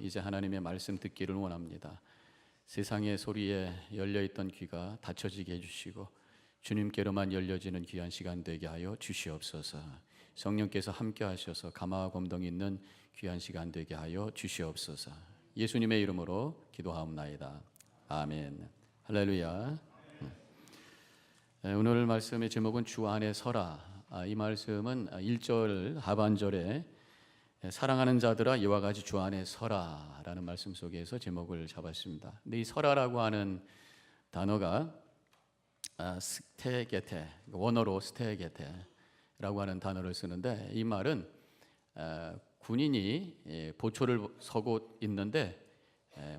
이제 하나님의 말씀 듣기를 원합니다. 세상의 소리에 열려있던 귀가 닫혀지게 해주시고 주님께로만 열려지는 귀한 시간 되게 하여 주시옵소서. 성령께서 함께 하셔서 감화와 검동이 있는 귀한 시간 되게 하여 주시옵소서. 예수님의 이름으로 기도하옵나이다. 아멘. 할렐루야. 오늘 말씀의 제목은 주 안에 서라. 이 말씀은 1절 하반절에 사랑하는 자들아 이와 같이 주 안에 서라 라는 말씀 속에서 제목을 잡았습니다. 근데 이 서라라고 하는 단어가 스테게테, 원어로 스테게테라고 하는 단어를 쓰는데, 이 말은 군인이 보초를 서고 있는데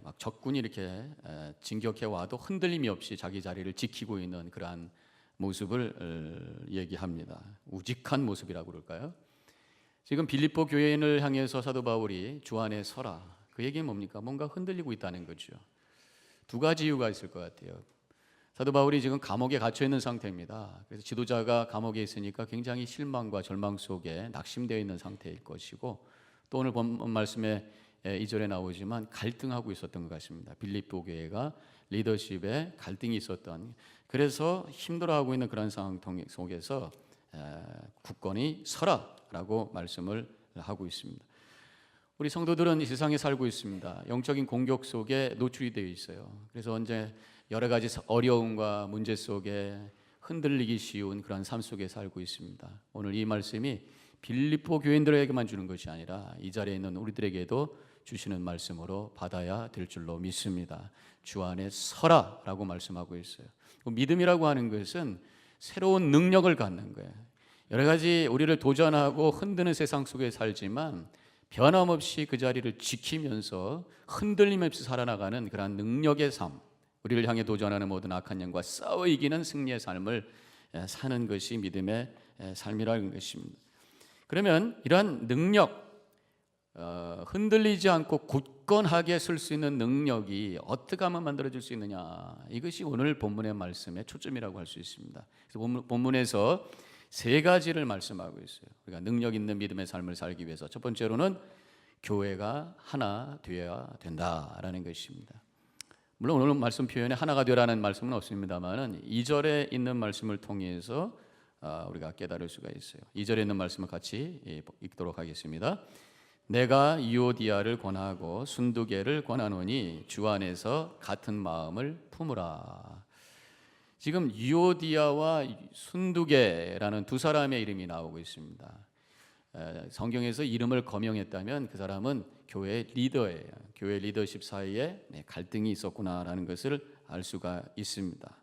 막 적군이 이렇게 진격해 와도 흔들림이 없이 자기 자리를 지키고 있는 그러한 모습을 얘기합니다. 우직한 모습이라고 그럴까요? 지금 빌립보 교회인을 향해서 사도 바울이 주 안에 서라, 그 얘기는 뭡니까? 뭔가 흔들리고 있다는 거죠. 두 가지 이유가 있을 것 같아요. 사도 바울이 지금 감옥에 gat혀 있는 상태입니다. 그래서 지도자가 감옥에 있으니까 굉장히 실망과 절망 속에 낙심되어 있는 상태일 것이고, 또 오늘 본 말씀에 2절에 나오지만 갈등하고 있었던 것 같습니다. 빌립보 교회가 리더십에 갈등이 있었던, 그래서 힘들어하고 있는 그런 상황 속에서 굳건히 서라라고 말씀을 하고 있습니다. 우리 성도들은 이 세상에 살고 있습니다. 영적인 공격 속에 노출이 되어 있어요. 그래서 언제 여러 가지 어려움과 문제 속에 흔들리기 쉬운 그런 삶 속에 살고 있습니다. 오늘 이 말씀이 빌립보 교인들에게만 주는 것이 아니라 이 자리에 있는 우리들에게도 주시는 말씀으로 받아야 될 줄로 믿습니다. 주 안에 서라라고 말씀하고 있어요. 믿음이라고 하는 것은 새로운 능력을 갖는 거예요. 여러 가지 우리를 도전하고 흔드는 세상 속에 살지만 변함없이 그 자리를 지키면서 흔들림 없이 살아나가는 그런 능력의 삶, 우리를 향해 도전하는 모든 악한 영과 싸워 이기는 승리의 삶을 사는 것이 믿음의 삶이라는 것입니다. 그러면 이러한 능력, 흔들리지 않고 굳건하게 설 수 있는 능력이 어떻게 하면 만들어질 수 있느냐, 이것이 오늘 본문의 말씀의 초점이라고 할 수 있습니다. 그래서 본문에서 세 가지를 말씀하고 있어요. 우리가 능력 있는 믿음의 삶을 살기 위해서 첫 번째로는 교회가 하나 되어야 된다라는 것입니다. 물론 오늘 말씀 표현에 하나가 되라는 말씀은 없습니다만 2절에 있는 말씀을 통해서 우리가 깨달을 수가 있어요. 2절에 있는 말씀을 같이 읽도록 하겠습니다. 내가 유오디아를 권하고 순두계를 권하노니 주 안에서 같은 마음을 품으라. 지금 유오디아와 순두계라는 두 사람의 이름이 나오고 있습니다. 성경에서 이름을 거명했다면 그 사람은 교회 리더예요. 교회 리더십 사이에 갈등이 있었구나라는 것을 알 수가 있습니다.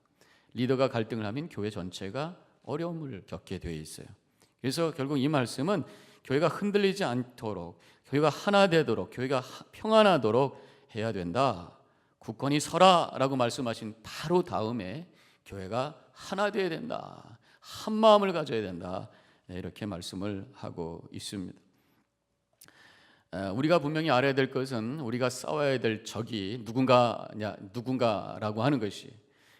리더가 갈등을 하면 교회 전체가 어려움을 겪게 되어 있어요. 그래서 결국 이 말씀은 교회가 흔들리지 않도록, 교회가 하나 되도록, 교회가 평안하도록 해야 된다. 굳건히 서라라고 말씀하신 바로 다음에 교회가 하나 되어야 된다, 한 마음을 가져야 된다, 이렇게 말씀을 하고 있습니다. 우리가 분명히 알아야 될 것은 우리가 싸워야 될 적이 누군가라고 하는 것이,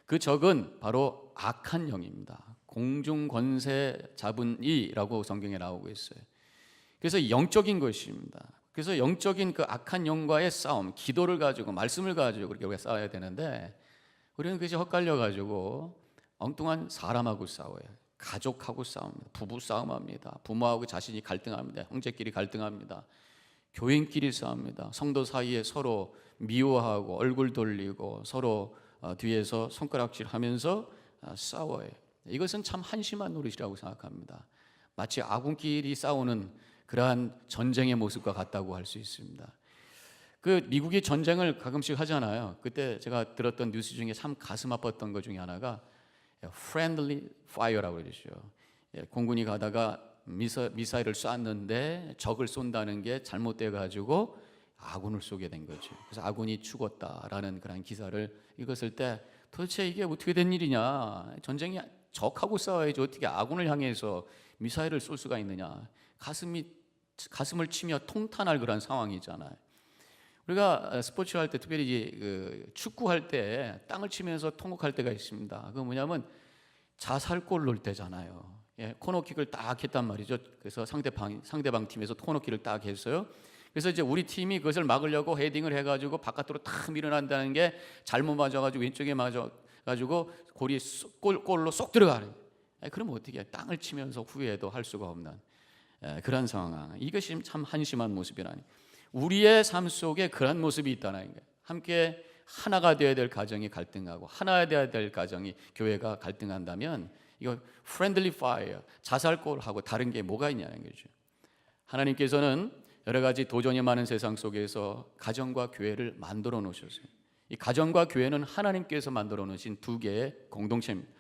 그 적은 바로 악한 영입니다. 공중 권세 잡은 이라고 성경에 나오고 있어요. 그래서 영적인 것입니다. 그래서 영적인 그 악한 영과의 싸움, 기도를 가지고 말씀을 가지고 그렇게 우리가 싸워야 되는데, 우리는 그것이 헛갈려 가지고 엉뚱한 사람하고 싸워요. 가족하고 싸웁니다. 부부 싸움합니다. 부모하고 자신이 갈등합니다. 형제끼리 갈등합니다. 교인끼리 싸웁니다. 성도 사이에 서로 미워하고 얼굴 돌리고 서로 뒤에서 손가락질하면서 싸워요. 이것은 참 한심한 노릇이라고 생각합니다. 마치 아군끼리 싸우는 그러한 전쟁의 모습과 같다고 할 수 있습니다. 그 미국이 전쟁을 가끔씩 하잖아요. 그때 제가 들었던 뉴스 중에 참 가슴 아팠던 것 중에 하나가 friendly fire라고 그러죠. 공군이 가다가 미사일을 쐈는데 적을 쏜다는 게 잘못돼 가지고 아군을 쏘게 된 거죠. 그래서 아군이 죽었다라는 그런 기사를 읽었을 때 도대체 이게 어떻게 된 일이냐, 전쟁이 적하고 싸워야지 어떻게 아군을 향해서 미사일을 쏠 수가 있느냐, 가슴을 치며 통탄할 그런 상황이잖아요. 우리가 스포츠 할 때, 특별히 축구할 때 땅을 치면서 통곡할 때가 있습니다. 그건 뭐냐면 자살골 넣을 때잖아요. 코너킥을 딱 했단 말이죠. 그래서 상대방 팀에서 코너킥을 딱 했어요. 그래서 이제 우리 팀이 그것을 막으려고 헤딩을 해가지고 바깥으로 탁 밀어난다는 게 잘못 맞아가지고 왼쪽에 맞아가지고 골로 쏙 들어가는. 그러면 어떻게 해? 땅을 치면서 후회도 할 수가 없는 그런 상황. 이것이 참 한심한 모습이라니. 우리의 삶 속에 그런 모습이 있다는 거예요. 함께 하나가 되어야 될 가정이 갈등하고 하나가 되어야 될 가정이 교회가 갈등한다면 이거 friendly fire, 자살골하고 다른 게 뭐가 있냐는 거죠. 하나님께서는 여러 가지 도전이 많은 세상 속에서 가정과 교회를 만들어 놓으셨어요. 이 가정과 교회는 하나님께서 만들어 놓으신 두 개의 공동체입니다.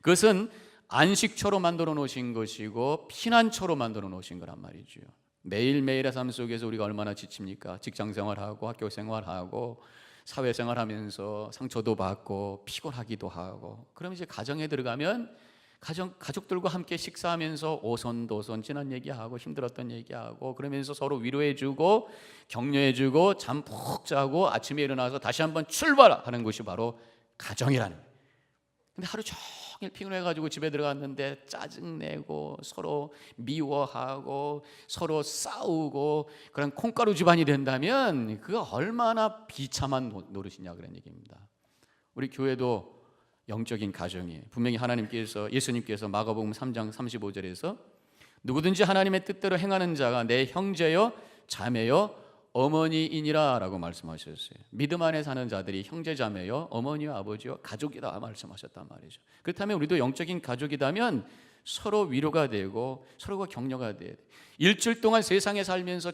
그것은 안식처로 만들어 놓으신 것이고 피난처로 만들어 놓으신 거란 말이죠. 매일매일의 삶 속에서 우리가 얼마나 지칩니까? 직장 생활하고 학교 생활하고 사회 생활하면서 상처도 받고 피곤하기도 하고, 그럼 이제 가정에 들어가면 가족들과 함께 식사하면서 오손도손 지난 얘기하고 힘들었던 얘기하고 그러면서 서로 위로해주고 격려해주고 잠 푹 자고 아침에 일어나서 다시 한번 출발하는 것이 바로 가정이라는 거예요. 근데 하루 종일 피곤해가지고 집에 들어갔는데 짜증내고 서로 미워하고 서로 싸우고 그런 콩가루 집안이 된다면 그거 얼마나 비참한 노릇이냐 그런 얘기입니다. 우리 교회도 영적인 가정이에요. 분명히 하나님께서, 예수님께서 마가복음 3장 35절에서 누구든지 하나님의 뜻대로 행하는 자가 내 형제요 자매요 어머니이니라 라고 말씀하셨어요. 믿음 안에 사는 자들이 형제 자매요 어머니요 아버지요 가족이다 말씀하셨단 말이죠. 그렇다면 우리도 영적인 가족이라면 서로 위로가 되고 서로가 격려가 돼야 돼. 일주일 동안 세상에 살면서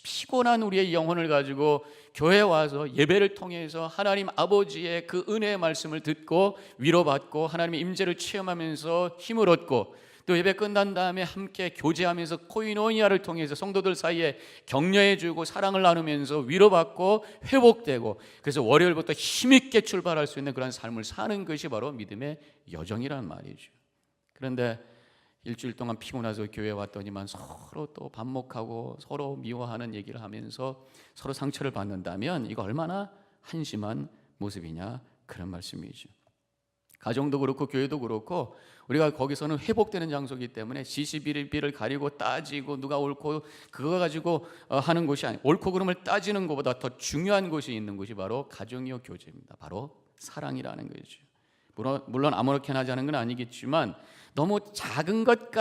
피곤한 우리의 영혼을 가지고 교회에 와서 예배를 통해서 하나님 아버지의 그 은혜의 말씀을 듣고 위로받고 하나님의 임재를 체험하면서 힘을 얻고 또 예배 끝난 다음에 함께 교제하면서 코이노니아를 통해서 성도들 사이에 격려해주고 사랑을 나누면서 위로받고 회복되고 그래서 월요일부터 힘있게 출발할 수 있는 그런 삶을 사는 것이 바로 믿음의 여정이란 말이죠. 그런데 일주일 동안 피곤해서 교회에 왔더니만 서로 또 반목하고 서로 미워하는 얘기를 하면서 서로 상처를 받는다면 이거 얼마나 한심한 모습이냐 그런 말씀이죠. 가정도 그렇고 교회도 그렇고 우리가 거기서는 회복되는 장소이기 때문에 지시비를 가리고 따지고 누가 옳고 그거 가지고 하는 것이 아니고 옳고 그름을 따지는 것보다 더 중요한 것이 있는 것이 바로 가정이요 교제입니다. 바로 사랑이라는 거죠. 물론 아무렇게나 하자는 건 아니겠지만 너무 작은 것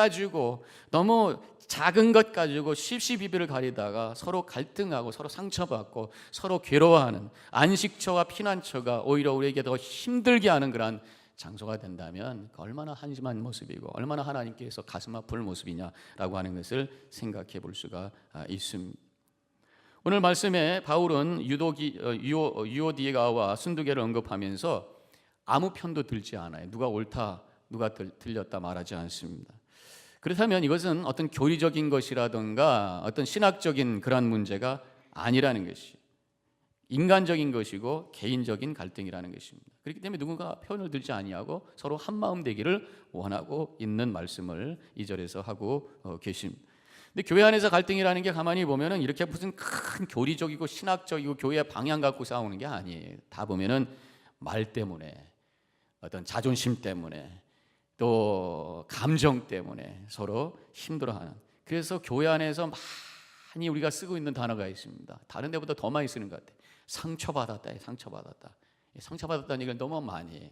가지고 시시비비를 가리다가 서로 갈등하고 서로 상처받고 서로 괴로워하는 안식처와 피난처가 오히려 우리에게 더 힘들게 하는 그런 장소가 된다면 얼마나 한심한 모습이고 얼마나 하나님께서 가슴 아플 모습이냐라고 하는 것을 생각해 볼 수가 있습니다. 오늘 말씀에 바울은 유오디게와 순두개를 언급하면서 아무 편도 들지 않아요. 누가 옳다 누가 틀렸다 말하지 않습니다. 그렇다면 이것은 어떤 교리적인 것이라든가 어떤 신학적인 그런 문제가 아니라는 것이 인간적인 것이고 개인적인 갈등이라는 것입니다. 그렇기 때문에 누군가 편을 들지 아니하고 서로 한마음 되기를 원하고 있는 말씀을 이 절에서 하고 계십니다. 근데 교회 안에서 갈등이라는 게 가만히 보면은 이렇게 무슨 큰 교리적이고 신학적이고 교회의 방향 갖고 싸우는 게 아니에요. 다 보면은 말 때문에 어떤 자존심 때문에 또 감정 때문에 서로 힘들어하는. 그래서 교회 안에서 많이 우리가 쓰고 있는 단어가 있습니다. 다른 데보다 더 많이 쓰는 것 같아요. 상처받았다. 상처받았다는 얘기를 너무 많이 해요.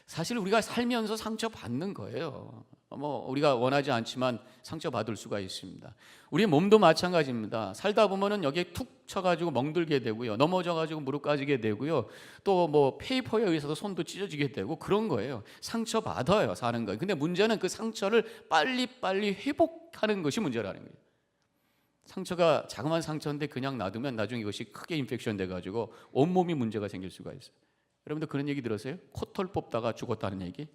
사실 우리가 살면서 상처받는 거예요. 우리가 원하지 않지만 상처받을 수가 있습니다. 우리 몸도 마찬가지입니다. 살다 보면은 여기에 툭 쳐가지고 멍들게 되고요, 넘어져가지고 무릎 까지게 되고요, 또 페이퍼에 의해서도 손도 찢어지게 되고 그런 거예요. 상처받아요, 사는 거예요. 근데 문제는 그 상처를 빨리빨리 회복하는 것이 문제라는 거예요. 상처가 자그마한 상처인데 그냥 놔두면 나중에 이것이 크게 인펙션 돼가지고 온몸이 문제가 생길 수가 있어요. 여러분들 그런 얘기 들었어요? 코털 뽑다가 죽었다는 얘기?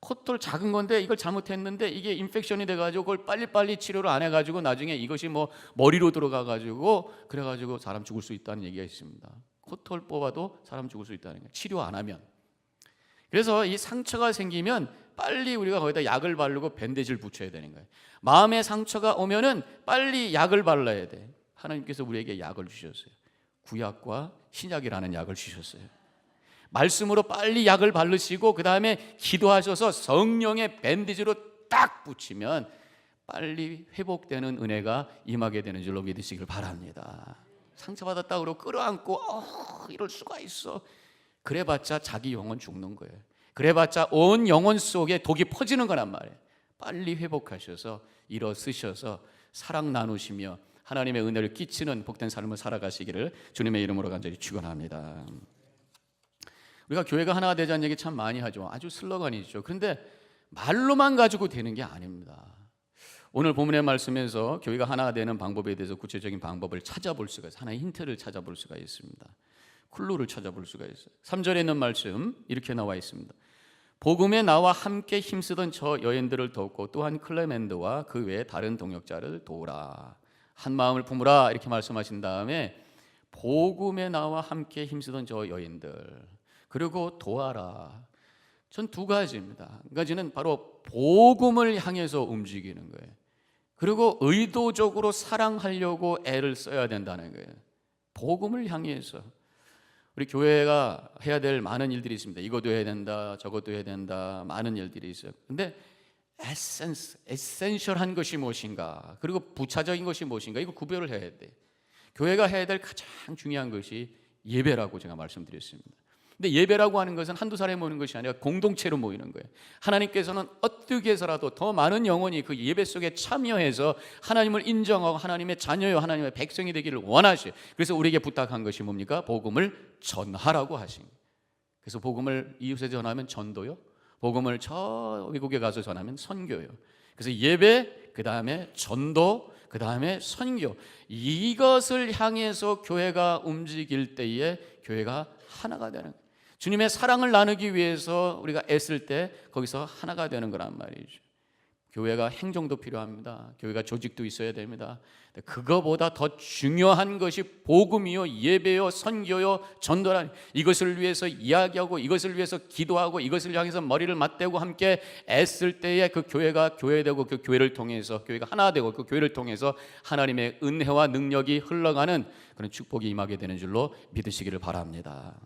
코털 작은 건데 이걸 잘못했는데 이게 인펙션이 돼가지고 그걸 빨리빨리 치료를 안 해가지고 나중에 이것이 머리로 들어가가지고 그래가지고 사람 죽을 수 있다는 얘기가 있습니다. 코털 뽑아도 사람 죽을 수 있다는 거예요. 치료 안 하면. 그래서 이 상처가 생기면 빨리 우리가 거기다 약을 바르고 밴드지를 붙여야 되는 거예요. 마음의 상처가 오면은 빨리 약을 발라야 돼. 하나님께서 우리에게 약을 주셨어요. 구약과 신약이라는 약을 주셨어요. 말씀으로 빨리 약을 바르시고 그 다음에 기도하셔서 성령의 밴드지로 딱 붙이면 빨리 회복되는 은혜가 임하게 되는 줄로 믿으시길 바랍니다. 상처받았다 그러고 끌어안고 이럴 수가 있어. 그래봤자 자기 영혼 죽는 거예요. 그래봤자 온 영혼 속에 독이 퍼지는 거란 말이에요. 빨리 회복하셔서 일어서셔서 사랑 나누시며 하나님의 은혜를 끼치는 복된 삶을 살아가시기를 주님의 이름으로 간절히 축원합니다. 우리가 교회가 하나가 되자는 얘기 참 많이 하죠. 아주 슬로건이죠. 그런데 말로만 가지고 되는 게 아닙니다. 오늘 본문의 말씀에서 교회가 하나가 되는 방법에 대해서 구체적인 방법을 찾아볼 수가 있어요. 하나의 힌트를 찾아볼 수가 있습니다. 클루를 찾아볼 수가 있어요. 3절에 있는 말씀 이렇게 나와 있습니다. 복음에 나와 함께 힘쓰던 저 여인들을 돕고 또한 클레멘드와 그 외에 다른 동역자를 도우라. 한 마음을 품으라 이렇게 말씀하신 다음에 복음에 나와 함께 힘쓰던 저 여인들 그리고 도와라. 전 두 가지입니다. 한 가지는 바로 복음을 향해서 움직이는 거예요. 그리고 의도적으로 사랑하려고 애를 써야 된다는 거예요. 복음을 향해서 우리 교회가 해야 될 많은 일들이 있습니다. 이것도 해야 된다, 저것도 해야 된다, 많은 일들이 있어요. 근데 에센셜한 것이 무엇인가, 그리고 부차적인 것이 무엇인가, 이거 구별을 해야 돼. 교회가 해야 될 가장 중요한 것이 예배라고 제가 말씀드렸습니다. 근데 예배라고 하는 것은 한두 사람이 모이는 것이 아니라 공동체로 모이는 거예요. 하나님께서는 어떻게 해서라도 더 많은 영혼이 그 예배 속에 참여해서 하나님을 인정하고 하나님의 자녀요 하나님의 백성이 되기를 원하셔요. 그래서 우리에게 부탁한 것이 뭡니까? 복음을 전하라고 하신 거예요. 그래서 복음을 이웃에 전하면 전도요, 복음을 저 외국에 가서 전하면 선교요. 그래서 예배, 그 다음에 전도, 그 다음에 선교, 이것을 향해서 교회가 움직일 때에 교회가 하나가 되는 거예요. 주님의 사랑을 나누기 위해서 우리가 애쓸 때 거기서 하나가 되는 거란 말이죠. 교회가 행정도 필요합니다. 교회가 조직도 있어야 됩니다. 그거보다 더 중요한 것이 복음이요, 예배요, 선교요, 전도라. 이것을 위해서 이야기하고 이것을 위해서 기도하고 이것을 향해서 머리를 맞대고 함께 애쓸 때에 그 교회가 교회되고 그 교회를 통해서 교회가 하나 되고 그 교회를 통해서 하나님의 은혜와 능력이 흘러가는 그런 축복이 임하게 되는 줄로 믿으시기를 바랍니다.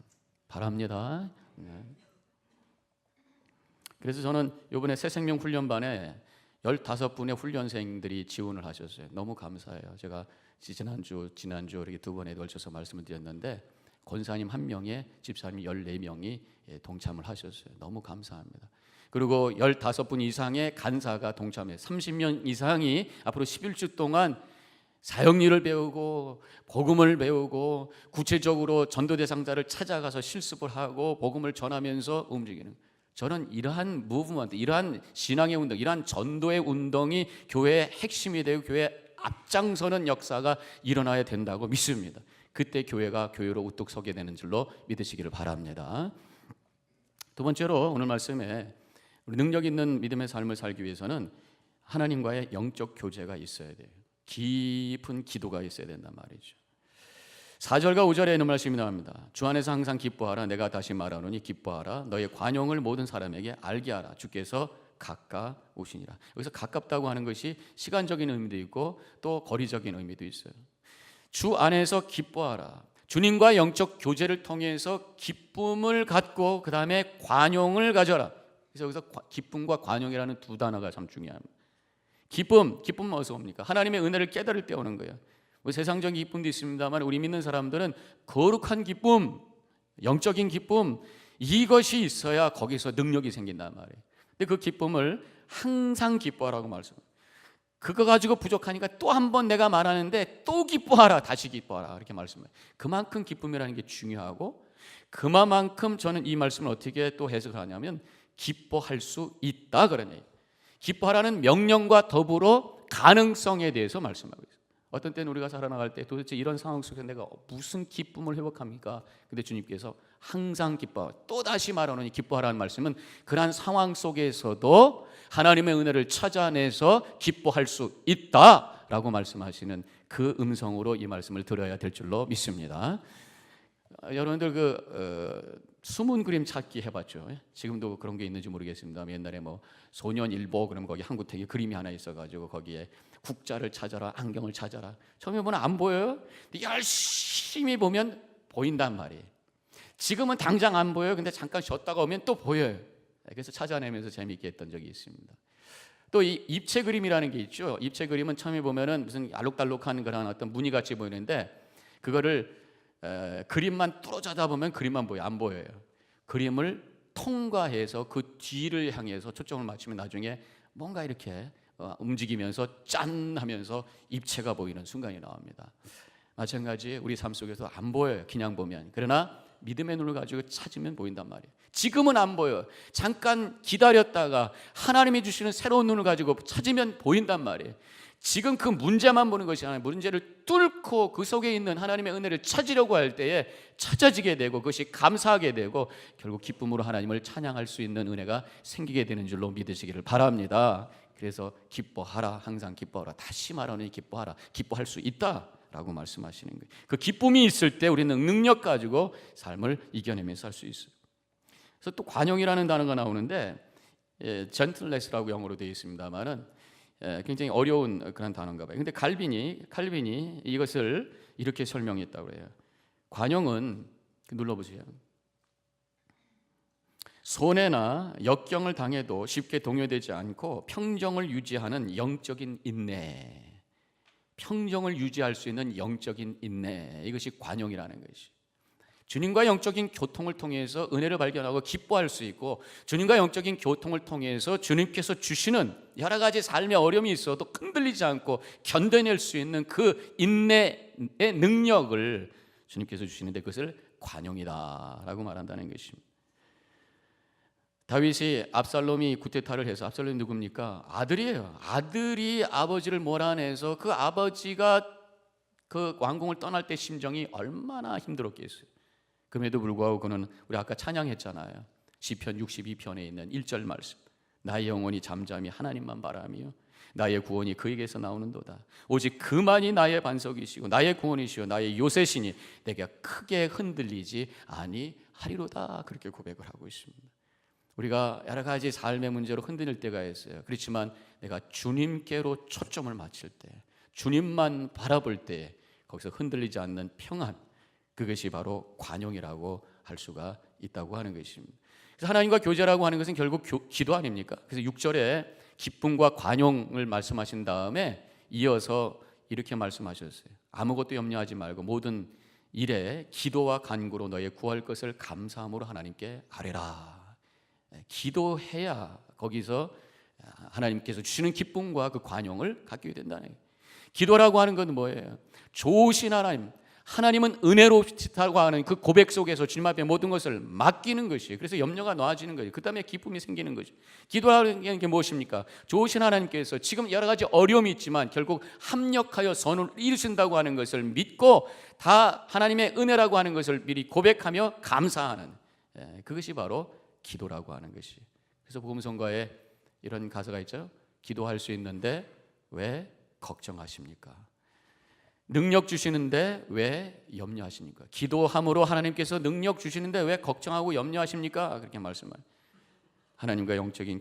네. 그래서 저는 이번에 새생명 훈련반에 15분의 훈련생들이 지원을 하셨어요. 너무 감사해요. 제가 지난주 이렇게 두 번에 걸쳐서 말씀을 드렸는데 권사님 1명에 집사님 14명이 동참을 하셨어요. 너무 감사합니다. 그리고 15분 이상의 간사가 동참해 30명 이상이 앞으로 11주 동안 사역일을 배우고 복음을 배우고 구체적으로 전도 대상자를 찾아가서 실습을 하고 복음을 전하면서 움직이는, 저는 이러한 무브먼트, 이러한 신앙의 운동, 이러한 전도의 운동이 교회의 핵심이 되고 교회의 앞장서는 역사가 일어나야 된다고 믿습니다. 그때 교회가 교회로 우뚝 서게 되는 줄로 믿으시기를 바랍니다. 두 번째로 오늘 말씀에 우리 능력 있는 믿음의 삶을 살기 위해서는 하나님과의 영적 교제가 있어야 돼요. 깊은 기도가 있어야 된단 말이죠. 4절과 5절에 있는 말씀이 나옵니다. 주 안에서 항상 기뻐하라. 내가 다시 말하노니 기뻐하라. 너의 관용을 모든 사람에게 알게 하라. 주께서 가까우시니라. 여기서 가깝다고 하는 것이 시간적인 의미도 있고 또 거리적인 의미도 있어요. 주 안에서 기뻐하라. 주님과 영적 교제를 통해서 기쁨을 갖고 그 다음에 관용을 가져라. 그래서 여기서 기쁨과 관용이라는 두 단어가 참 중요합니다. 기쁨은 어디서 옵니까? 하나님의 은혜를 깨달을 때 오는 거예요. 세상적인 기쁨도 있습니다만 우리 믿는 사람들은 거룩한 기쁨, 영적인 기쁨, 이것이 있어야 거기서 능력이 생긴단 말이에요. 근데 그 기쁨을 항상 기뻐하라고 말씀해요. 그거 가지고 부족하니까 또 한 번 내가 말하는데 또 기뻐하라, 다시 기뻐하라 이렇게 말씀해요. 그만큼 기쁨이라는 게 중요하고 그만큼 저는 이 말씀을 어떻게 또 해석하냐면 기뻐할 수 있다 그런 얘기예요. 기뻐하라는 명령과 더불어 가능성에 대해서 말씀하고 있어요. 어떤 때는 우리가 살아나갈 때 도대체 이런 상황 속에서 내가 무슨 기쁨을 회복합니까? 근데 주님께서 항상 기뻐하라, 또다시 말하노니 기뻐하라는 말씀은 그러한 상황 속에서도 하나님의 은혜를 찾아내서 기뻐할 수 있다라고 말씀하시는 그 음성으로 이 말씀을 들어야 될 줄로 믿습니다. 여러분들 숨은 그림 찾기 해봤죠? 지금도 그런 게 있는지 모르겠습니다. 옛날에 소년일보 그러면 거기 한구택에 그림이 하나 있어가지고 거기에 국자를 찾아라, 안경을 찾아라. 처음에 보면 안 보여요. 근데 열심히 보면 보인단 말이에요. 지금은 당장 안 보여요. 근데 잠깐 쉬었다가 오면 또 보여요. 그래서 찾아내면서 재미있게 했던 적이 있습니다. 또 이 입체 그림이라는 게 있죠. 입체 그림은 처음에 보면은 무슨 알록달록한 그런 어떤 무늬같이 보이는데 그거를 그림만 뚫어져다 보면 그림만 보여, 안 보여요. 그림을 통과해서 그 뒤를 향해서 초점을 맞추면 나중에 뭔가 이렇게 움직이면서 짠 하면서 입체가 보이는 순간이 나옵니다. 마찬가지 우리 삶 속에서 안 보여요, 그냥 보면. 그러나 믿음의 눈을 가지고 찾으면 보인단 말이에요. 지금은 안 보여. 잠깐 기다렸다가 하나님이 주시는 새로운 눈을 가지고 찾으면 보인단 말이에요. 지금 그 문제만 보는 것이 아니라 문제를 뚫고 그 속에 있는 하나님의 은혜를 찾으려고 할 때에 찾아지게 되고 그것이 감사하게 되고 결국 기쁨으로 하나님을 찬양할 수 있는 은혜가 생기게 되는 줄로 믿으시기를 바랍니다. 그래서 기뻐하라, 항상 기뻐하라. 다시 말하니 기뻐하라. 기뻐할 수 있다라고 말씀하시는 거예요. 그 기쁨이 있을 때 우리는 능력 가지고 삶을 이겨내면서 살 수 있어요. 그래서 또 관용이라는 단어가 나오는데 gentleness라고 영어로 되어 있습니다만은 굉장히 어려운 그런 단어인가 봐요. 근데 칼빈이 이것을 이렇게 설명했다고 해요. 관용은 눌러보세요. 손해나 역경을 당해도 쉽게 동요되지 않고 평정을 유지하는 영적인 인내. 평정을 유지할 수 있는 영적인 인내. 이것이 관용이라는 것이. 주님과 영적인 교통을 통해서 은혜를 발견하고 기뻐할 수 있고 주님과 영적인 교통을 통해서 주님께서 주시는 여러 가지 삶의 어려움이 있어도 흔들리지 않고 견뎌낼 수 있는 그 인내의 능력을 주님께서 주시는데 그것을 관용이다라고 말한다는 것입니다. 다윗이 압살롬이 구테타를 해서 압살롬이 누굽니까? 아들이에요. 아들이 아버지를 몰아내서 그 아버지가 그 왕궁을 떠날 때 심정이 얼마나 힘들었겠어요. 그럼에도 불구하고 그는 우리 아까 찬양했잖아요. 시편 62편에 있는 1절 말씀. 나의 영혼이 잠잠히 하나님만 바라며 나의 구원이 그에게서 나오는도다. 오직 그만이 나의 반석이시고 나의 구원이시오 나의 요새시니 내가 크게 흔들리지 아니하리로다. 그렇게 고백을 하고 있습니다. 우리가 여러 가지 삶의 문제로 흔들릴 때가 있어요. 그렇지만 내가 주님께로 초점을 맞출 때 주님만 바라볼 때 거기서 흔들리지 않는 평안, 그것이 바로 관용이라고 할 수가 있다고 하는 것입니다. 그래서 하나님과 교제라고 하는 것은 결국 기도 아닙니까? 그래서 6절에 기쁨과 관용을 말씀하신 다음에 이어서 이렇게 말씀하셨어요. 아무것도 염려하지 말고 모든 일에 기도와 간구로 너의 구할 것을 감사함으로 하나님께 아뢰라. 기도해야 거기서 하나님께서 주시는 기쁨과 그 관용을 갖게 된다는 거예요. 기도라고 하는 건 뭐예요? 좋으신 하나님은 은혜롭다고 하는 그 고백 속에서 주님 앞에 모든 것을 맡기는 것이에요. 그래서 염려가 놓아지는 거예요. 그 다음에 기쁨이 생기는 거죠. 기도하는 게 무엇입니까? 좋으신 하나님께서 지금 여러 가지 어려움이 있지만 결국 합력하여 선을 이루신다고 하는 것을 믿고 다 하나님의 은혜라고 하는 것을 미리 고백하며 감사하는, 그것이 바로 기도라고 하는 것이. 그래서 복음성가에 이런 가사가 있죠. 기도할 수 있는데 왜 걱정하십니까? 능력 주시는데 왜 염려하십니까? 기도함으로 하나님께서 능력 주시는데 왜 걱정하고 염려하십니까? 그렇게 말씀을. 하나님과 영적인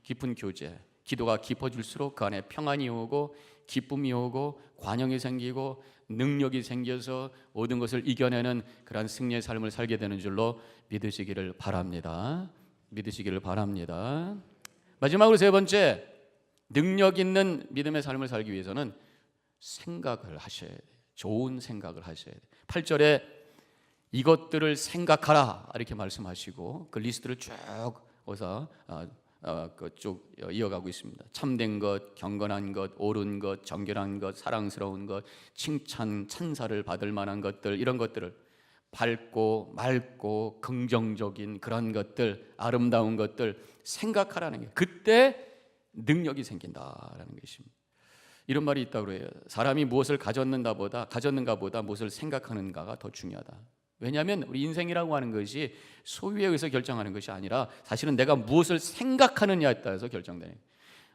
깊은 교제, 기도가 깊어질수록 그 안에 평안이 오고 기쁨이 오고 관용이 생기고 능력이 생겨서 모든 것을 이겨내는 그러한 승리의 삶을 살게 되는 줄로 믿으시기를 바랍니다. 믿으시기를 바랍니다. 마지막으로 세 번째, 능력 있는 믿음의 삶을 살기 위해서는 생각을 하셔야 돼요. 좋은 생각을 하셔야 돼요. 8절에 이것들을 생각하라 이렇게 말씀하시고 그 리스트를 쭉 어서 쭉 이어가고 있습니다. 참된 것, 경건한 것, 옳은 것, 정결한 것, 사랑스러운 것, 칭찬, 찬사를 받을 만한 것들, 이런 것들을 밝고 맑고 긍정적인 그런 것들, 아름다운 것들 생각하라는 게, 그때 능력이 생긴다라는 것입니다. 이런 말이 있다고 해요. 사람이 무엇을 가졌는가 보다 무엇을 생각하는가가 더 중요하다. 왜냐하면 우리 인생이라고 하는 것이 소유에 의해서 결정하는 것이 아니라 사실은 내가 무엇을 생각하느냐에 따라서 결정되는 거예요.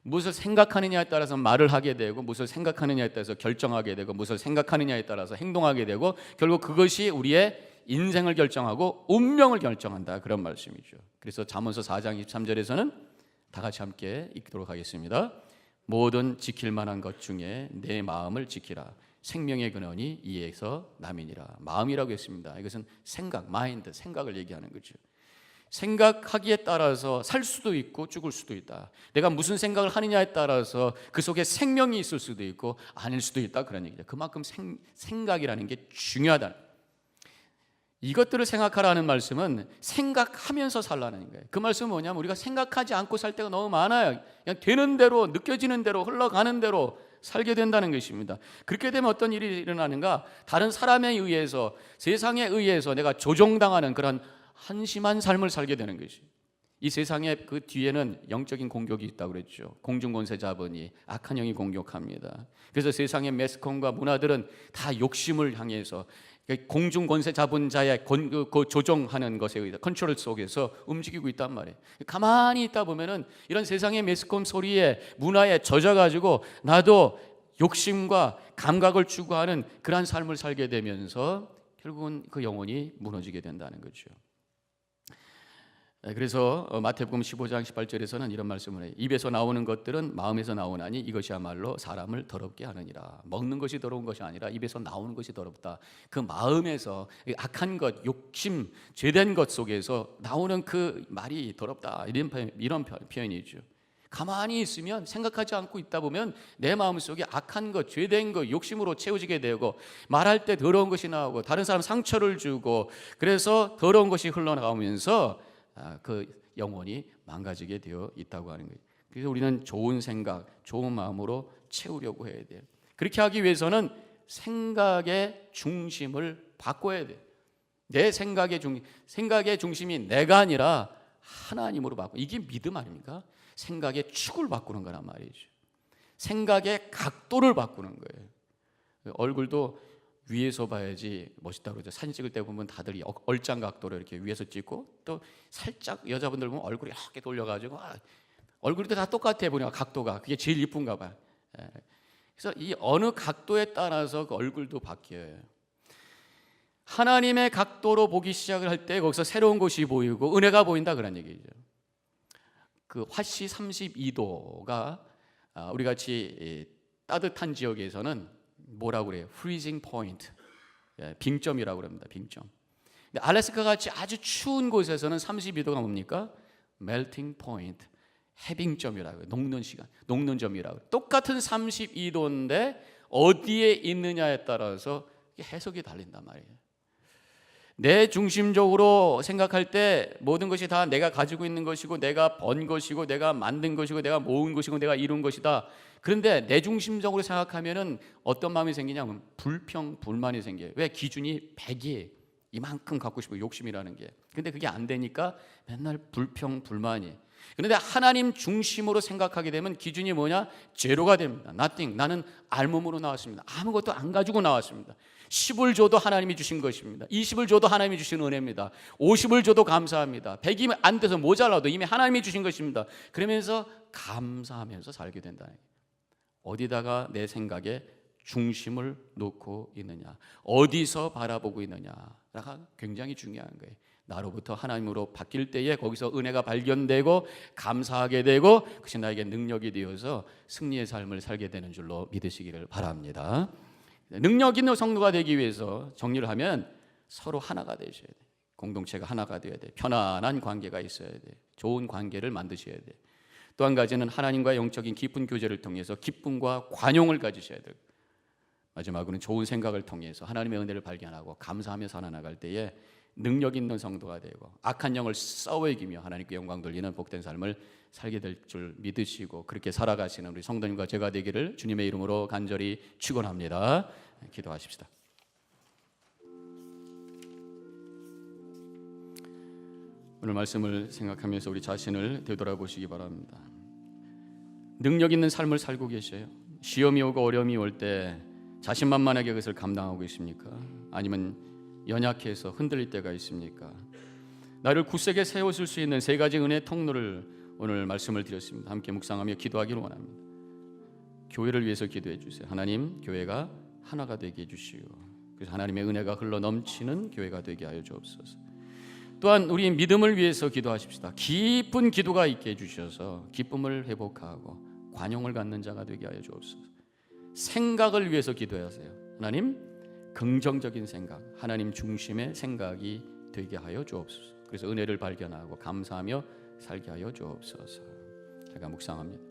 무엇을 생각하느냐에 따라서 말을 하게 되고, 무엇을 생각하느냐에 따라서 결정하게 되고, 무엇을 생각하느냐에 따라서 행동하게 되고, 결국 그것이 우리의 인생을 결정하고 운명을 결정한다, 그런 말씀이죠. 그래서 잠언서 4장 23절에서는 다 같이 함께 읽도록 하겠습니다. 모든 지킬 만한 것 중에 내 마음을 지키라. 생명의 근원이 이에서 남이니라. 마음이라고 했습니다. 이것은 생각, 마인드, 생각을 얘기하는 거죠. 생각하기에 따라서 살 수도 있고 죽을 수도 있다. 내가 무슨 생각을 하느냐에 따라서 그 속에 생명이 있을 수도 있고 아닐 수도 있다, 그런 얘기죠. 그만큼 생각이라는 게 중요하다. 이것들을 생각하라는 말씀은 생각하면서 살라는 거예요. 그 말씀은 뭐냐면 우리가 생각하지 않고 살 때가 너무 많아요. 그냥 되는 대로, 느껴지는 대로, 흘러가는 대로 살게 된다는 것입니다. 그렇게 되면 어떤 일이 일어나는가? 다른 사람에 의해서, 세상에 의해서 내가 조종당하는 그런 한심한 삶을 살게 되는 것이. 이 세상에 그 뒤에는 영적인 공격이 있다고 그랬죠. 공중권세 자본이, 악한 영이 공격합니다. 그래서 세상의 매스컴과 문화들은 다 욕심을 향해서 공중권세 자본자의 그 조종하는 것에 의해서 컨트롤 속에서 움직이고 있단 말이에요. 가만히 있다 보면은 이런 세상의 매스컴 소리에, 문화에 젖어가지고 나도 욕심과 감각을 추구하는 그러한 삶을 살게 되면서 결국은 그 영혼이 무너지게 된다는 거죠. 그래서 마태복음 15장 18절에서는 이런 말씀을 해요. 입에서 나오는 것들은 마음에서 나오나니 이것이야말로 사람을 더럽게 하느니라. 먹는 것이 더러운 것이 아니라 입에서 나오는 것이 더럽다. 그 마음에서 악한 것, 욕심, 죄된 것 속에서 나오는 그 말이 더럽다, 이런 표현이죠. 가만히 있으면, 생각하지 않고 있다 보면 내 마음속에 악한 것, 죄된 것, 욕심으로 채워지게 되고, 말할 때 더러운 것이 나오고 다른 사람 상처를 주고, 그래서 더러운 것이 흘러나오면서 그 영혼이 망가지게 되어 있다고 하는 거예요. 그래서 우리는 좋은 생각, 좋은 마음으로 채우려고 해야 돼요. 그렇게 하기 위해서는 생각의 중심을 바꿔야 돼요. 내 생각의 중심이 내가 아니라 하나님으로 바꿔. 이게 믿음 아닙니까? 생각의 축을 바꾸는 거란 말이죠. 생각의 각도를 바꾸는 거예요. 얼굴도 위에서 봐야지 멋있다고 그러죠. 사진 찍을 때 보면 다들 얼짱 각도로 이렇게 위에서 찍고, 또 살짝 여자분들 보면 얼굴이 이렇게 돌려가지고 얼굴이 다 똑같아 보니까 각도가 그게 제일 이쁜가 봐요. 그래서 이 어느 각도에 따라서 그 얼굴도 바뀌어요. 하나님의 각도로 보기 시작을 할 때 거기서 새로운 것이 보이고 은혜가 보인다, 그런 얘기죠. 그 화씨 32도가 우리 같이 따뜻한 지역에서는 뭐라고 그래요? freezing point, 빙점이라고 합니다. 빙점. 근데 알래스카 같이 아주 추운 곳에서는 32도가 뭡니까? melting point, 해빙점이라고 해요. 녹는 시간, 녹는 점이라고. 똑같은 32도인데 어디에 있느냐에 따라서 해석이 달린단 말이에요. 내 중심적으로 생각할 때 모든 것이 다 내가 가지고 있는 것이고, 내가 번 것이고, 내가 만든 것이고, 내가 모은 것이고, 내가 이룬 것이다. 그런데 내 중심적으로 생각하면은 어떤 마음이 생기냐면 불평, 불만이 생겨요. 왜? 기준이 100이에요. 이만큼 갖고 싶고, 욕심이라는 게. 근데 그게 안 되니까 맨날 불평, 불만이. 그런데 하나님 중심으로 생각하게 되면 기준이 뭐냐? 제로가 됩니다. nothing. 나는 알몸으로 나왔습니다. 아무것도 안 가지고 나왔습니다. 10을 줘도 하나님이 주신 것입니다. 20을 줘도 하나님이 주신 은혜입니다. 50을 줘도 감사합니다. 100이면 안 돼서 모자라도 이미 하나님이 주신 것입니다. 그러면서 감사하면서 살게 된다는 거예요. 어디다가 내 생각에 중심을 놓고 있느냐, 어디서 바라보고 있느냐가 굉장히 중요한 거예요. 나로부터 하나님으로 바뀔 때에 거기서 은혜가 발견되고 감사하게 되고, 그것이 나에게 능력이 되어서 승리의 삶을 살게 되는 줄로 믿으시기를 바랍니다. 능력 있는 성도가 되기 위해서 정리를 하면 서로 하나가 되셔야 돼요. 공동체가 하나가 되어야 돼요. 편안한 관계가 있어야 돼요. 좋은 관계를 만드셔야 돼요. 또 한 가지는 하나님과의 영적인 깊은 교제를 통해서 기쁨과 관용을 가지셔야 돼요. 마지막으로는 좋은 생각을 통해서 하나님의 은혜를 발견하고 감사하며 살아나갈 때에 능력 있는 성도가 되고 악한 영을 싸워 이기며 하나님께 영광 돌리는 복된 삶을 살게 될 줄 믿으시고 그렇게 살아가시는 우리 성도님과 제가 되기를 주님의 이름으로 간절히 축원합니다. 기도하십시다. 오늘 말씀을 생각하면서 우리 자신을 되돌아보시기 바랍니다. 능력 있는 삶을 살고 계셔요? 시험이 오고 어려움이 올 때 자신만만하게 그것을 감당하고 계십니까? 아니면 연약해서 흔들릴 때가 있습니까? 나를 굳세게 세워줄 수 있는 세 가지 은혜의 통로를 오늘 말씀을 드렸습니다. 함께 묵상하며 기도하기를 원합니다. 교회를 위해서 기도해 주세요. 하나님, 교회가 하나가 되게 해주시오. 그래서 하나님의 은혜가 흘러 넘치는 교회가 되게 하여 주옵소서. 또한 우리 믿음을 위해서 기도하십시다. 깊은 기도가 있게 해주셔서 기쁨을 회복하고 관용을 갖는 자가 되게 하여 주옵소서. 생각을 위해서 기도하세요. 하나님, 긍정적인 생각, 하나님 중심의 생각이 되게 하여 주옵소서. 그래서 은혜를 발견하고 감사하며 살게 하여 주옵소서. 제가 묵상합니다.